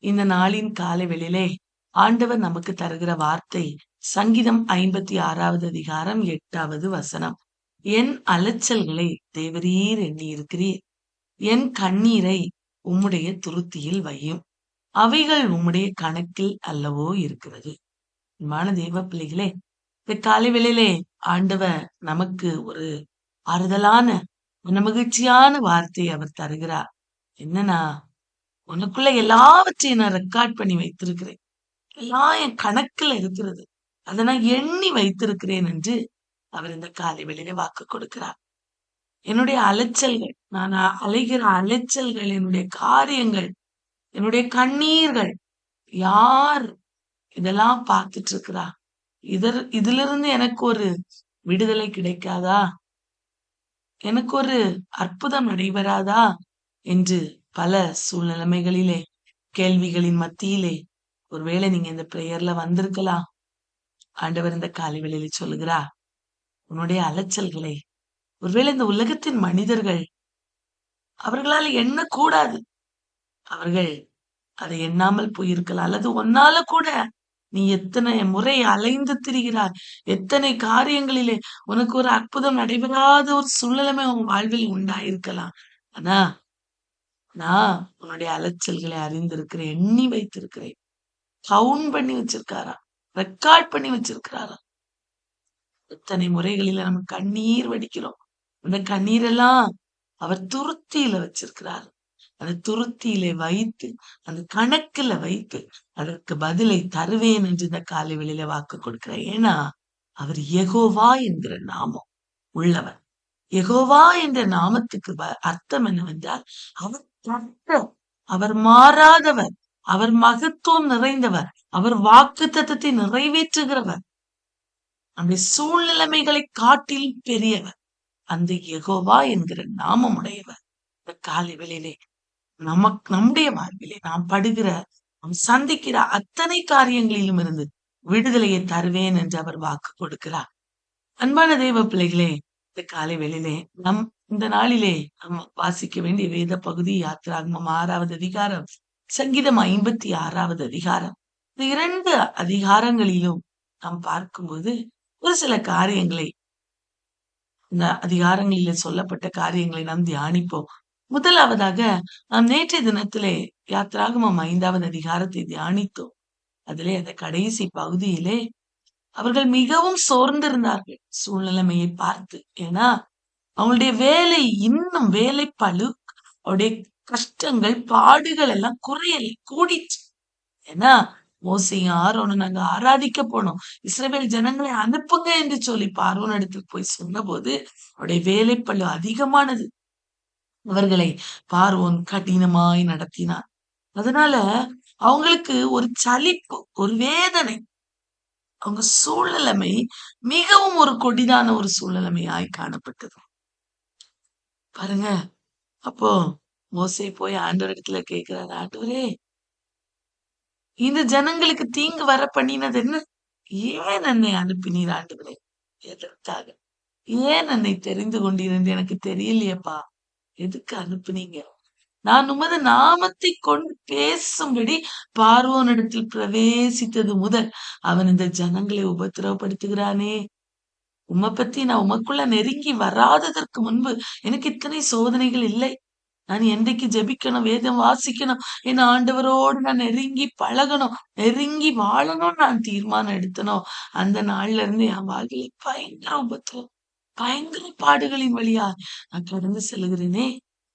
இந்த நாளின் காலை வேளையிலே ஆண்டவர் நமக்கு தருகிற வார்த்தை சங்கீதம் 56வது அதிகாரம் 8வது வசனம். என் அலைச்சல்களை தேவரீர் எண்ணி இருக்கிறீர். என் கண்ணீரை உம்முடைய துருத்தியில் வையும். அவைகள் உம்முடைய கணக்கில் அல்லவோ இருக்கிறது. அன்பான தேவ பிள்ளைகளே, இந்த காலை வேளையிலே ஆண்டவர் நமக்கு ஒரு ஆறுதலான மனமகிழ்ச்சியான வார்த்தையை அவர் தருகிறார். என்னன்னா, உனக்குள்ள எல்லாவற்றையும் நான் ரெக்கார்ட் பண்ணி வைத்திருக்கிறேன். எல்லாம் என் கணக்குல இருக்கிறது. அதை நான் எண்ணி வைத்திருக்கிறேன் என்று அவர் இந்த காலை வேளையிலே வாக்கு கொடுக்கிறார். என்னுடைய அலைச்சல்கள், நான் அலைகிற அலைச்சல்கள், என்னுடைய காரியங்கள், என்னுடைய கண்ணீர்கள், யார் இதெல்லாம் பார்த்துட்டு இருக்கிறா? இதிலிருந்து எனக்கு ஒரு விடுதலை கிடைக்காதா? எனக்கு ஒரு அற்புதம் நடைபெறாதா என்று பல சூழ்நிலைமைகளிலே, கேள்விகளின் மத்தியிலே ஒருவேளை நீங்க இந்த பிரேயர்ல வந்திருக்கலாம். ஆண்டவர் இந்த காலை வேளையிலே சொல்லுகிறார், உன்னுடைய அலைச்சல்களை ஒருவேளை இந்த உலகத்தின் மனிதர்கள் அவர்களால் எண்ணக்கூடாது. அவர்கள் அதை எண்ணாமல் போயிருக்கலாம். அல்லது உன்னால கூட நீ எத்தனை முறை அலைந்து திரிகிறாய், எத்தனை காரியங்களிலே உனக்கு ஒரு அற்புதம் நடைபெறாத ஒரு சூழ்நிலைமை உன் வாழ்வில் உண்டாயிருக்கலாம். ஆனா நான் உன்னுடைய அலைச்சல்களை அறிந்திருக்கிறேன், எண்ணி வைத்திருக்கிறேன். கவுண்ட் பண்ணி வச்சிருக்காரா, ரெக்கார்ட் பண்ணி வச்சிருக்கிறாரா. எத்தனை முறைகளில நம்ம கண்ணீர் வடிக்கிறோம். அந்த கண்ணீரெல்லாம் அவர் துருத்தியில வச்சிருக்கிறார். அந்த துருத்தியிலே வைத்து, அந்த கணக்குல வைத்து அதற்கு பதிலை தருவேன் என்று இந்த காலை வெளியில வாக்கு கொடுக்கிறார். ஏன்னா அவர் யெகோவா என்கிற நாமம் உள்ளவர். யெகோவா என்ற நாமத்துக்கு அர்த்தம் என்னவென்றால் அவர் கர்த்தர், அவர் மாறாதவர், அவர் மகத்துவம் நிறைந்தவர், அவர் வாக்கு தத்தத்தை நிறைவேற்றுகிறவர், நம்முடைய சூழ்நிலைமைகளை காட்டிலும் பெரியவர். அந்த யெகோவா என்கிற நாமம் உடையவர் இந்த காலை வேளையிலே நம்முடைய வாழ்விலே நாம் படுகிற, நாம் சந்திக்கிற அத்தனை காரியங்களிலும் இருந்து விடுதலையை தருவேன் என்று அவர் வாக்கு கொடுக்கிறார். அன்பான தெய்வ பிள்ளைகளே, இந்த காலை வேளையிலே இந்த நாளிலே நாம் வாசிக்க வேண்டிய வேத பகுதி யாத்திராகமம் 6வது அதிகாரம், சங்கீதம் 56வது அதிகாரம். இந்த 2 அதிகாரங்களிலும் நாம் பார்க்கும்போது ஒரு சில காரியங்களை, இந்த அதிகாரங்களில சொல்லப்பட்ட காரியங்களை நாம் தியானிப்போம். முதலாவதாக நாம் நேற்றைய தினத்திலே யாத்திராகமம் 5வது அதிகாரத்தை தியானித்தோம். அதிலே அந்த கடைசி பகுதியிலே அவர்கள் மிகவும் சோர்ந்திருந்தார்கள் சூழ்நிலைமையை பார்த்து. ஏன்னா அவங்களுடைய வேலை, இன்னும் வேலை பளு, அவருடைய கஷ்டங்கள், பாடுகள் எல்லாம் குறையலை, கூடிச்சு. ஏன்னா மோசையும் ஆரோனும் நாங்க ஆராதிக்க போனோம், இஸ்ரவேல் ஜனங்களை அனுப்புங்க என்று சொல்லி பார்வோன் இடத்துக்கு போய் சொன்ன போது அவருடைய வேலைப்பளு அதிகமானது. அவர்களை பார்வோன் கடினமாய் நடத்தினார். அதனால அவங்களுக்கு ஒரு சலிப்பு, ஒரு வேதனை. அவங்க சூழ்நிலைமை மிகவும் ஒரு கொடிதான ஒரு சூழ்நிலைமையாய் காணப்பட்டது. பாருங்க, அப்போ மோசே போய் ஆண்டவர் இடத்துல கேட்கிறார், ஆண்டவரே, இந்த ஜனங்களுக்கு தீங்கு வர பண்ணினது என்ன? ஏன் என்னை அனுப்பினீர் ஆண்டவரே? எதற்காக? ஏன் என்னை தெரிந்து கொண்டீர் எனக்கு தெரியலையப்பா. எதுக்கு அனுப்புனீங்க? நான் உமது நாமத்தை கொண்டு பேசும்படி பார்வோனிடத்தில் பிரவேசித்தது முதல் அவன் இந்த ஜனங்களை உபத்திரவப்படுத்துகிறானே. உம்மை பத்தி நான் உமக்குள்ள நெருங்கி வராததற்கு முன்பு எனக்கு இத்தனை சோதனைகள் இல்லை. நான் என்றைக்கு ஜெபிக்கணும், வேதம் வாசிக்கணும், என் ஆண்டவரோடு நான் நெருங்கி பழகணும், நெருங்கி வாழணும்னு நான் தீர்மானம் எடுத்தனோ, அந்த நாள்ல இருந்து என் வாழ்க்கையில பயங்கர உபத்திரம், பயங்கர பாடுகளின் வழியா நான் கடந்து செல்கிறேனே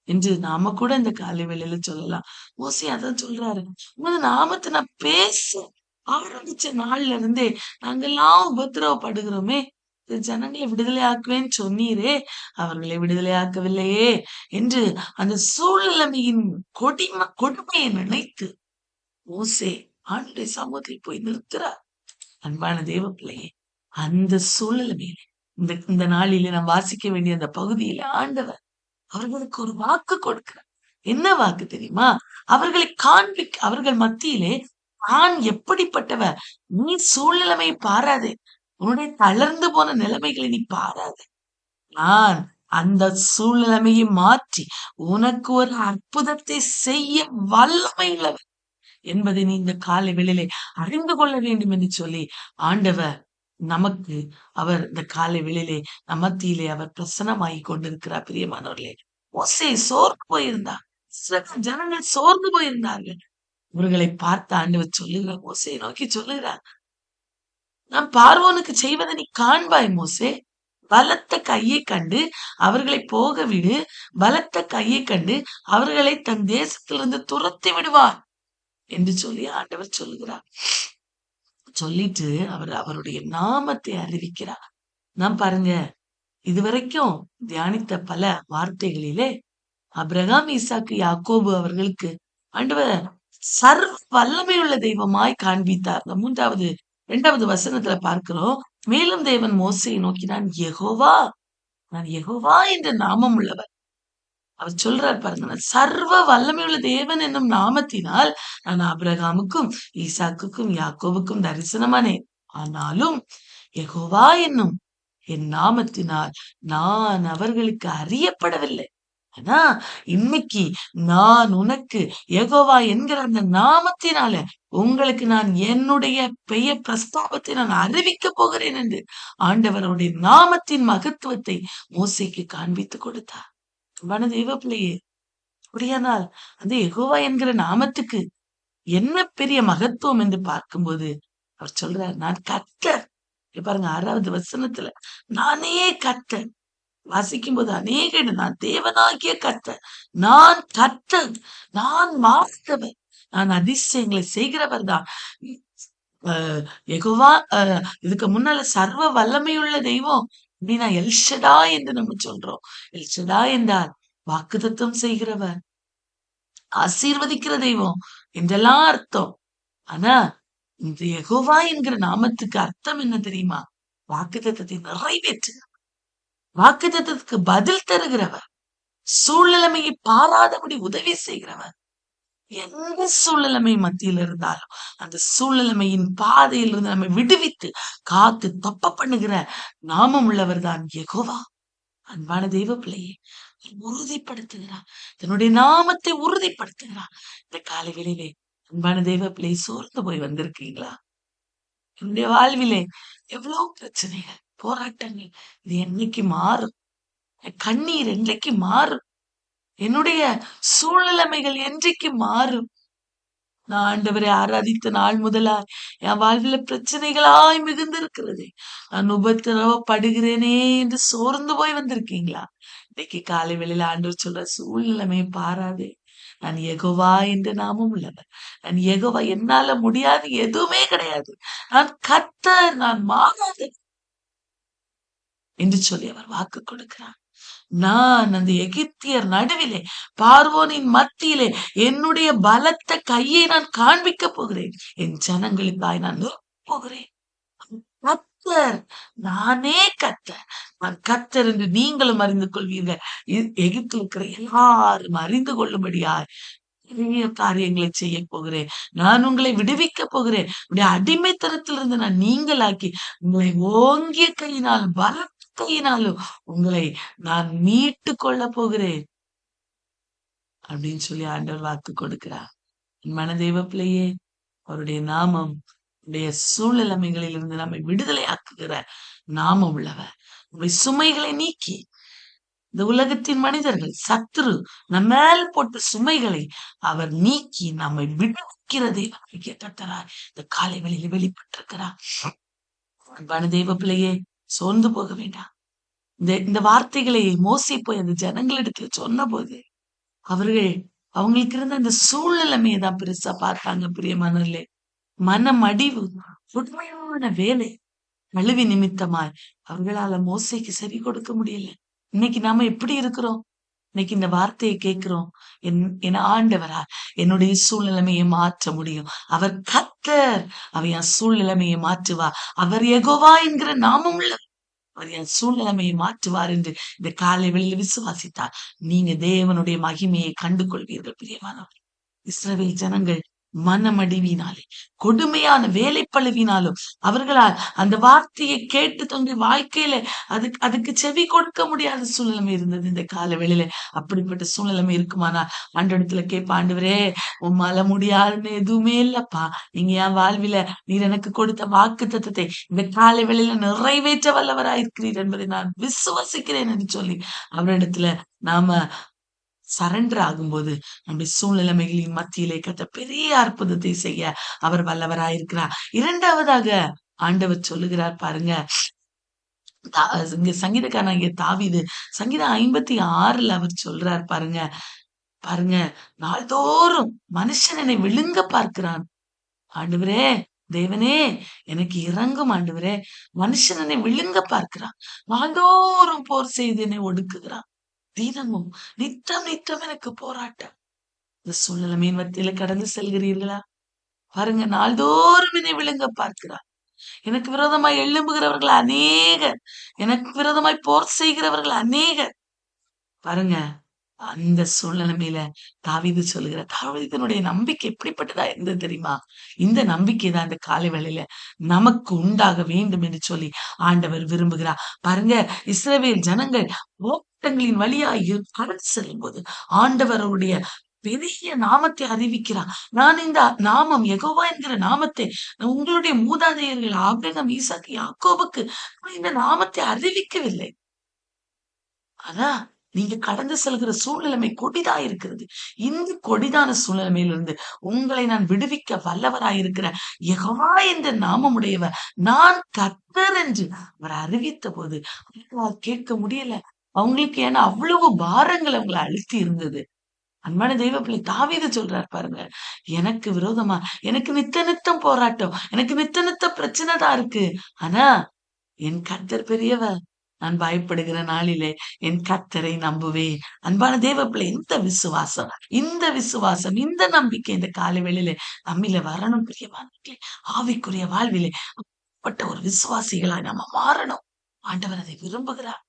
என்று நாம கூட இந்த காலை வேளையில சொல்லலாம். மோசே அதான் சொல்றாரு, உமது நாமத்தை நான் பேச ஆரம்பிச்ச நாள்ல இருந்தே நாங்கெல்லாம் உபத்திரவப்படுகிறோமே. ஜனங்களை விடுதலை ஆக்குவேன்னு சொன்னீரே, அவர்களை விடுதலை ஆக்கவில்லையே என்று அந்த சூழ்நிலைமையின் கொடுமையை நினைத்து மோசே ஆண்டுடைய சமூகத்தில் போய் நிறுத்துறார். அன்பான தேவ பிள்ளையே, அந்த சூழ்நிலைமையில இந்த நாளிலே நாம் வாசிக்க வேண்டிய அந்த பகுதியில ஆண்டவர் அவர்களுக்கு ஒரு வாக்கு கொடுக்கிறார். என்ன வாக்கு தெரியுமா? அவர்களை அவர்கள் மத்தியிலே நான் எப்படிப்பட்டவர், நீ சூழ்நிலைமையை பாராதே, உன்னுடைய தளர்ந்து போன நிலைமைகளை நீ பாராதே, நான் அந்த சூழ்நிலைமையை மாற்றி உனக்கு ஒரு அற்புதத்தை செய்ய வல்லமை உள்ளவர். என்பதை நீ இந்த காலை வேளையிலே அறிந்து கொள்ள வேண்டும் என்று சொல்லி ஆண்டவர் நமக்கு அவர் இந்த காலை வேளையிலே நம் மத்தியிலே அவர் பிரசன்னமாகி கொண்டிருக்கிறார். பிரியமானவர்களே, மோசே சோர்ந்து போயிருந்தார். இஸ்ரவேல் ஜனங்கள் சோர்ந்து போயிருந்தார்கள். இவர்களை பார்த்த ஆண்டவர் சொல்லுகிறார், மோசேயை நோக்கி சொல்லுகிறார், நான் பார்வோனுக்கு செய்வதை நீ காண்பாய் மோசே. பலத்த கையை கண்டு அவர்களை போக விடு. பலத்த கையை கண்டு அவர்களை தன் தேசத்திலிருந்து துரத்தி விடுவார் என்று சொல்லி ஆண்டவர் சொல்லுகிறார். சொல்லிட்டு அவர் அவருடைய நாமத்தை அறிவிக்கிறார். நான் பாருங்க, இதுவரைக்கும் தியானித்த பல வார்த்தைகளிலே அபிரகாம், ஈசாக்கு, யாக்கோபு அவர்களுக்கு ஆண்டவர் சர்வ வல்லமையுள்ள தெய்வமாய் காண்பித்தார். இந்த 2வது வசனத்துல பார்க்கிறோம். மேலும் தேவன் மோசேயை நோக்கி, நான் யெகோவா என்ற நாமம் உள்ளவர். அவர் சொல்றார் பாருங்க, நான் சர்வ வல்லமையுள்ள தேவன் என்னும் நாமத்தினால் நான் ஆபிரகாமுக்கும், ஈசாக்குக்கும், யாக்கோவுக்கும் தரிசனமானேன். ஆனாலும் யெகோவா என்னும் என் நாமத்தினால் நான் அவர்களுக்கு அறியப்படவில்லை. ஆனா இன்னைக்கு நான் உனக்கு யெகோவா என்கிற அந்த நாமத்தினால உங்களுக்கு நான் என்னுடைய பெயர் பிரஸ்தாபத்தை நான் அறிவிக்க போகிறேன் என்று ஆண்டவருடைய நாமத்தின் மகத்துவத்தை மோசேக்கு காண்பித்து கொடுத்தார். அன்பான தெய்வ பிள்ளையே, அப்படியானால் அந்த யெகோவா என்கிற நாமத்துக்கு என்ன பெரிய மகத்துவம் என்று பார்க்கும்போது அவர் சொல்றார், நான் கர்த்தர். பாருங்க 6வது வசனத்துல, நானே கர்த்தர். வாசிக்கும் போது அநேக நான் தேவனாகிய கர்த்தர், நான் கர்த்தர், நான் மாற்றவர், நான் அதிசயங்களை செய்கிறவர் தான். யெகோவா இதுக்கு முன்னால சர்வ வல்லமையுள்ள தெய்வம் அப்படின்னா எல்ஷடா என்று நம்ம சொல்றோம். எல்ஷடா என்றால் வாக்குத்தத்தம் செய்கிறவர், ஆசீர்வதிக்கிற தெய்வம் என்றெல்லாம் அர்த்தம். ஆனா இந்த யெகோவா என்கிற நாமத்துக்கு அர்த்தம் என்ன தெரியுமா? வாக்குத்தத்தத்தை நிறைவேற்று, வாக்குத்தத்தத்துக்கு பதில் தருகிறவர், சூழ்நிலைமையை பாராதபடி உதவி செய்கிறவர். எந்த சூழ்நிலைமை மத்தியில் இருந்தாலும் அந்த சூழ்நிலைமையின் பாதையிலிருந்து நம்மை விடுவித்து காத்து தப்ப பண்ணுகிற நாமம் உள்ளவர் தான் யெகோவா. அன்பான தெய்வ பிள்ளையே, உறுதிப்படுத்துகிறார், தன்னுடைய நாமத்தை உறுதிப்படுத்துகிறார். இந்த காலை வேளையிலே அன்பான தெய்வ பிள்ளை, சோர்ந்து போய் வந்திருக்கீங்களா? என்னுடைய வாழ்விலே எவ்வளவு பிரச்சனைகள், போராட்டங்கள், இது என்னைக்கு மாறும்? கண்ணீர் என்றைக்கு மாறும்? என்னுடைய சூழ்நிலைமைகள் என்றைக்கு மாறும்? நான் ஆண்டவரை ஆராதித்த நாள் முதலாய் என் வாழ்வில பிரச்சனைகளாய் மிகுந்திருக்கிறது. நான் உபத்திரவப்படுகிறேனே என்று சோர்ந்து போய் வந்திருக்கீங்களா? இன்னைக்கு காலை வேளையில ஆண்டவர் சொல்ற, சூழ்நிலைமையை பாராதே, நான் யெகோவா என்ற நாமம் உள்ளவர். நான் யெகோவா, என்னால முடியாது எதுவுமே கிடையாது, நான் கர்த்தர், நான் மாறாது என்று சொல்லி அவர் வாக்கு கொடுக்கிறார். நான் அந்த எகிப்தியர் நடுவிலே, பார்வோனின் மத்தியிலே என்னுடைய பலத்த கையை நான் காண்பிக்க போகிறேன். என் ஜனங்களுக்காய் நான் போகிறேன். கர்த்தர், நானே கர்த்தர், நான் கர்த்தர் என்று நீங்களும் அறிந்து கொள்வீர்கள். எகிப்தில் இருக்கிற எல்லாரும் அறிந்து கொள்ளும்படியாய் பெரிய காரியங்களை செய்ய போகிறேன். நான் உங்களை விடுவிக்க போகிறேன். உடைய அடிமைத்தனத்திலிருந்து நான் நீங்களாக்கி உங்களை ஓங்கிய கையினாலும் பலத்த கையினாலும் உங்களை நான் மீட்டு கொள்ள போகிறேன் அப்படின்னு சொல்லி ஆண்டவர் வாக்கு கொடுக்கிறார். என் மனதேவ பிள்ளையே, அவருடைய நாமம் உடைய சூழ்நிலைமைகளில் இருந்து நம்மை விடுதலை ஆக்குகிற நாமம் உள்ளவர். உங்களுடைய சுமைகளை நீக்கி, இந்த உலகத்தின் மனிதர்கள், சத்துரு நம்ம மேல் போட்ட சுமைகளை அவர் நீக்கி நம்மை விடுவிக்கிற தெய்வம் கர்த்தராய் இந்த காலை வேளையில் வெளிப்பட்டிருக்கிறார். அன்பான தெய்வ பிள்ளையே, சோர்ந்து போக வேண்டாம். இந்த வார்த்தைகளை மோசே போய் அந்த ஜனங்களிடத்துல சொன்ன போது அவங்களுக்கு இருந்த அந்த சூழ்நிலைமையை தான் பெருசா பார்த்தாங்க. பிரியமானவர்களே, மனமடிவு, உண்மையான வேலை, கழுவி நிமித்தமாய் அவர்களால மோசைக்கு செவி கொடுக்க முடியல. இன்னைக்கு நாம எப்படி இருக்கிறோம்? இன்னைக்கு இந்த வார்த்தையை கேட்கிறோம். என் ஆண்டவரா என்னுடைய சூழ்நிலைமையை மாற்ற முடியும். அவர் கர்த்தர், அவர் என் சூழ்நிலைமையை மாற்றுவார். அவர் யெகோவா என்கிற நாமம் உள்ளவர். அவர் என் சூழ்நிலைமையை மாற்றுவார் என்று இந்த காலை வெளியில் விசுவாசித்தார். நீங்க தேவனுடைய மகிமையை கண்டு கொள்வீர்கள். பிரியமானவர், இஸ்ரவேல் ஜனங்கள் மனமடிவினாலே, கொடுமையான வேலைப்பளுவினாலும் அவர்களால் அந்த வார்த்தையை கேட்டு தன்னுடைய வாழ்க்கையில அதுக்கு செவி கொடுக்க முடியாத சூழ்நிலைமை இருந்தது. இந்த கால வேளையில அப்படிப்பட்ட சூழ்நிலைமை இருக்குமானா ஆண்டவரிடத்துல கேட்ப, ஆண்டவரே உம்மால முடியாதுன்னு எதுவுமே இல்லப்பா. நீங்க என் வாழ்வில நீர் எனக்கு கொடுத்த வாக்கு தத்தத்தை இந்த கால வேளையில நிறைவேற்ற வல்லவராயிருக்கிறீர் என்பதை நான் விசுவசிக்கிறேன் என்று சொல்லி அவரிடத்துல நாம சரண்டர் ஆகும்போது நம்முடைய சூழ்நிலைமைகளின் மத்தியிலே கர்த்தர் பெரிய அற்புதத்தை செய்ய அவர் வல்லவராயிருக்கிறார். இரண்டாவதாக ஆண்டவர் சொல்லுகிறார் பாருங்க. தா இங்க சங்கீதக்காரனாகிய தாவீது சங்கீதம் 56ல அவர் சொல்றார் பாருங்க. பாருங்க, நாள்தோறும் மனுஷன் என்னை விழுங்க பார்க்கிறான். ஆண்டவரே, தேவனே எனக்கு இரங்கும் ஆண்டவரே. மனுஷன் என்னை விழுங்க பார்க்கிறான். நாள்தோறும் போர் செய்து என்னை ஒடுக்குகிறான். தினமும் நித்தம் நித்தம் எனக்கு போராட்டம். இந்த சூழ்நிலைமையின் மத்தியில கடந்து செல்கிறீர்களா? பாருங்க, நாள்தோறும் என்னை விழுங்க பார்க்கிறார். எனக்கு விரோதமாய் எழும்புகிறவர்கள் அநேகர். எனக்கு விரோதமாய் போர் செய்கிறவர்கள் அநேகர். பாருங்க, அந்த சூழ்நிலைமையில தாவீது சொல்லுகிற தாவீதினுடைய நம்பிக்கை எப்படிப்பட்டதா இருந்தது தெரியுமா? இந்த நம்பிக்கை தான் இந்த காலை வேளையில நமக்கு உண்டாக வேண்டும் என்று சொல்லி ஆண்டவர் விரும்புகிறார். பாருங்க, இஸ்ரவேல் ஜனங்கள் ஓட்டங்களின் வழியாய் கடந்து செல்லும் போது ஆண்டவருடைய பெரிய நாமத்தை அறிவிக்கிறார். நான் இந்த நாமம் யெகோவா என்கிற நாமத்தை உங்களுடைய மூதாதையர்கள் ஆபிரகாம், ஈசாக்கு, யாக்கோபுக்கு நான் இந்த நாமத்தை அறிவிக்கவில்லை. ஆனா நீங்க கடந்து செல்கிற சூழ்நிலைமை கொடிதா இருக்கிறது. இந்த கொடிதான சூழ்நிலைமையிலிருந்து உங்களை நான் விடுவிக்க வல்லவராயிருக்கிற யெகோவா என்ற நாமமுடையவர் நான் கர்த்தர் என்று அவர் அறிவித்த போது அவங்களால் கேட்க முடியல. அவங்களுக்கு ஏன்னா அவ்வளவு பாரங்கள் அவங்களை அழுத்தி இருந்தது. அன்பான தெய்வ பிள்ளை தாவீது சொல்றார் பாருங்க, எனக்கு விரோதமா எனக்கு நித்த நித்தம் போராட்டம், எனக்கு நித்த நித்த பிரச்சனை தான் இருக்கு. ஆனா என் கர்த்தர் பெரியவர். நான் பயப்படுகிற நாளிலே என் கர்த்தரை நம்புவேன். அன்பான தேவ பிள்ளை, இந்த விசுவாசம், இந்த நம்பிக்கை இந்த காலை வேளையிலே நம்மில வரணும் பிரியமானவர்களே. ஆவிக்குரிய வாழ்விலே அப்படிப்பட்ட ஒரு விசுவாசிகளாய் நம்ம மாறணும். ஆண்டவர் அதை விரும்புகிறார்.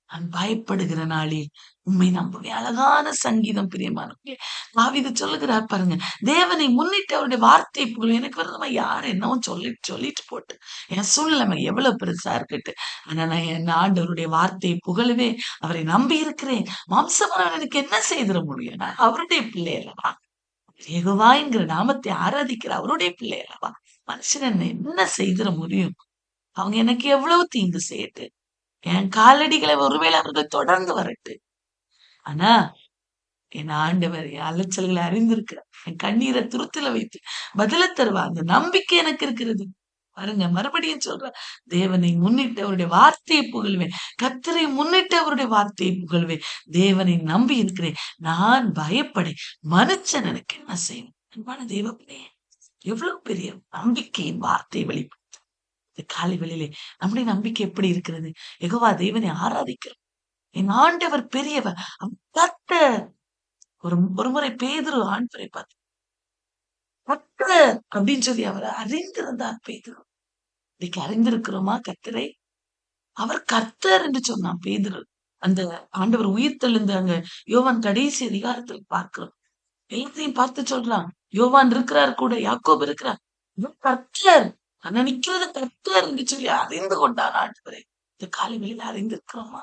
நான் பயப்படுகிற நாளில் உம்மை நம்புவேன். அழகான சங்கீதம் பிரியமானவர்களே. தாவீது சொல்லுகிறார் பாருங்க, தேவனை முன்னிட்டு அவருடைய வார்த்தை புகழும். எனக்கு விரோதமா யார் என்னவோ சொல்லிட்டு போட்டு, என் சூழ்நிலைமை எவ்வளவு பெருசா இருக்கட்டு, ஆனா நான் என் ஆண்டவருடைய வார்த்தையை புகழுவேன். அவரை நம்பி இருக்கிறேன். மாம்சமானவன் எனக்கு என்ன செய்திட முடியும்? நான் அவருடைய பிள்ளை அல்லவா? யெகோவா என்கிற நாமத்தை ஆராதிக்கிற அவருடைய பிள்ளை அல்லவா? மனுஷன் என்ன செய்திட முடியும்? அவங்க எனக்கு எவ்வளவு தீங்கு செய்யட்டு, என் காலடிகளை ஒருவேளை அவர்கள் தொடர்ந்து வரட்டு, ஆனா என் ஆண்டவர் என் அலைச்சல்களை அறிந்திருக்கிறார். என் கண்ணீரை துருத்தில வைத்து பதில தருவார். அந்த நம்பிக்கை எனக்கு இருக்கிறது. பாருங்க, மறுபடியும் சொல்ற, தேவனை முன்னிட்டு அவருடைய வார்த்தையை புகழ்வேன். கர்த்தரை முன்னிட்டு அவருடைய வார்த்தையை புகழ்வேன். தேவனை நம்பி இருக்கிறேன். நான் பயப்படேன். மனுஷன் எனக்கு என்ன செய்யும்? அன்பான தேவ பிள்ளையே, எவ்வளவு பெரிய நம்பிக்கையின் வார்த்தை வெளிப்படுது இந்த காலை வேளையிலே. நம்முடைய நம்பிக்கை எப்படி இருக்கிறது? யெகோவா தேவனை ஆராதிக்கிறோம். என் ஆண்டவர் பெரியவர், அவர் கர்த்தர். ஒரு முறை பேதுரு ஆண்டவரை பார்த்து கர்த்தர் அப்படின்னு சொல்லி அவரை அறிந்திருந்தார் பேதுரு. இன்னைக்கு அறிந்திருக்கிறோமா கர்த்தரை? அவர் கர்த்தர் என்று சொன்னான் பேதுரு. அந்த ஆண்டவர் உயிர் தெழுந்து அங்க யோவான் கடைசி அதிகாரத்தில் பார்க்கிறோம். எல்லாத்தையும் பார்த்து சொல்றான், யோவான் இருக்கிறார் கூட, யாக்கோபு இருக்கிறார். இவர் கர்த்தர், ஆனா நிக்கிறது கர்த்தர் என்று சொல்லி அறிந்து கொண்டான் ஆண்டவரை. இந்த காலை வெளியில அறிந்திருக்கிறோமா?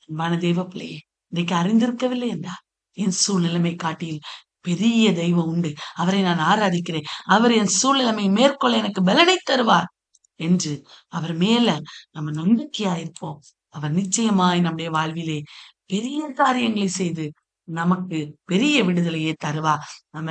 அன்பான தெய்வ பிள்ளையே, இன்னைக்கு அறிந்திருக்கவில்லை என்றா என் சூழ்நிலைமை காட்டியில் பெரிய தெய்வம் உண்டு. அவரை நான் ஆராதிக்கிறேன். அவர் என் சூழ்நிலைமை மேற்கொள்ள எனக்கு பலனை தருவார் என்று அவர் மேல நம்ம நம்பிக்கையா இருப்போம். அவர் நிச்சயமாய் நம்முடைய வாழ்விலே பெரிய காரியங்களை செய்து நமக்கு பெரிய விடுதலையை தருவார். நம்ம